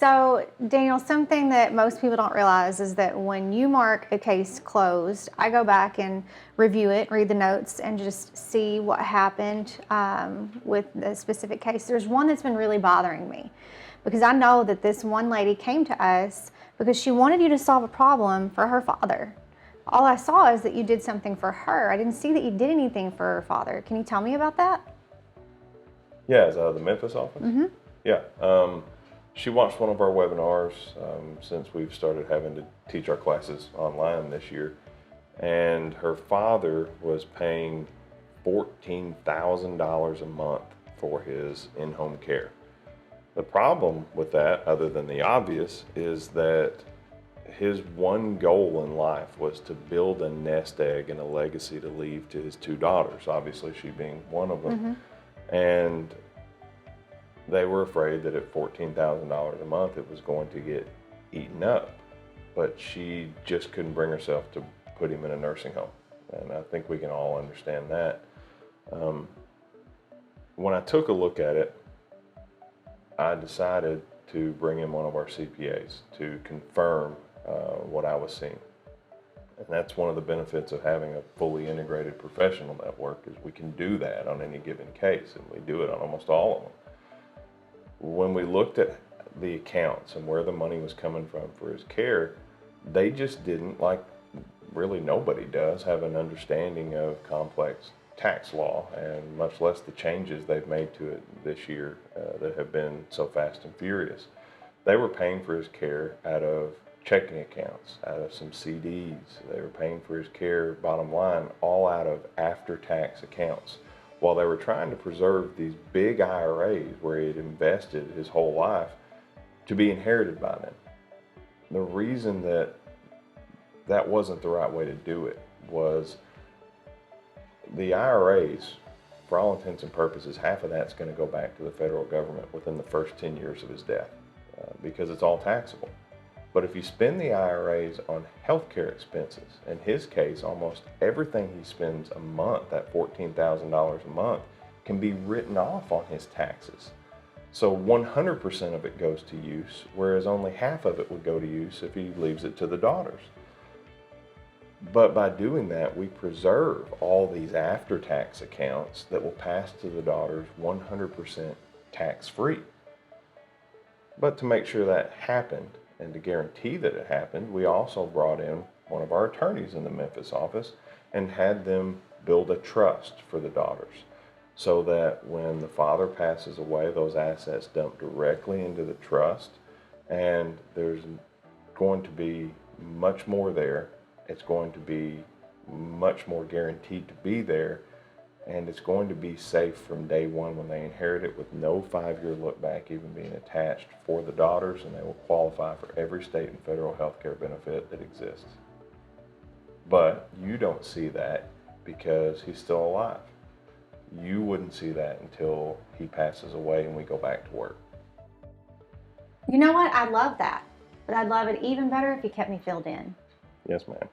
So, Daniel, something that most people don't realize is that when you mark a case closed, I go back and review it, read the notes, and just see what happened with the specific case. There's one that's been really bothering me because I know that this one lady came to us because she wanted you to solve a problem for her father. All I saw is that you did something for her. I didn't see that you did anything for her father. Can you tell me about that? Yeah, is that the Memphis office? Mm-hmm. Yeah. She watched one of our webinars since we've started having to teach our classes online this year. And her father was paying $14,000 a month for his in-home care. The problem with that, other than the obvious, is that his one goal in life was to build a nest egg and a legacy to leave to his two daughters, obviously she being one of them. Mm-hmm. And they were afraid that at $14,000 a month it was going to get eaten up, but she just couldn't bring herself to put him in a nursing home. And I think we can all understand that. When I took a look at it, I decided to bring in one of our CPAs to confirm what I was seeing. And that's one of the benefits of having a fully integrated professional network, is we can do that on any given case, and we do it on almost all of them. When we looked at the accounts and where the money was coming from for his care, they just didn't, like really nobody does, have an understanding of complex tax law, and much less the changes they've made to it this year that have been so fast and furious. They were paying for his care out of checking accounts, out of some CDs. They were paying for his care, bottom line, all out of after-tax accounts, while they were trying to preserve these big IRAs where he had invested his whole life to be inherited by them. The reason that that wasn't the right way to do it was the IRAs, for all intents and purposes, half of that's going to go back to the federal government within the first 10 years of his death because it's all taxable. But if you spend the IRAs on healthcare expenses, in his case, almost everything he spends a month, that $14,000 a month, can be written off on his taxes. So 100% of it goes to use, whereas only half of it would go to use if he leaves it to the daughters. But by doing that, we preserve all these after-tax accounts that will pass to the daughters 100% tax-free. But to make sure that happened, and to guarantee that it happened, we also brought in one of our attorneys in the Memphis office and had them build a trust for the daughters, so that when the father passes away, those assets dump directly into the trust, and there's going to be much more there. It's going to be much more guaranteed to be there, and it's going to be safe from day one when they inherit it, with no 5-year look back even being attached for the daughters, and they will qualify for every state and federal health care benefit that exists. But you don't see that because he's still alive. You wouldn't see that until he passes away and we go back to work. You know what? I love that. But I'd love it even better if you kept me filled in. Yes, ma'am.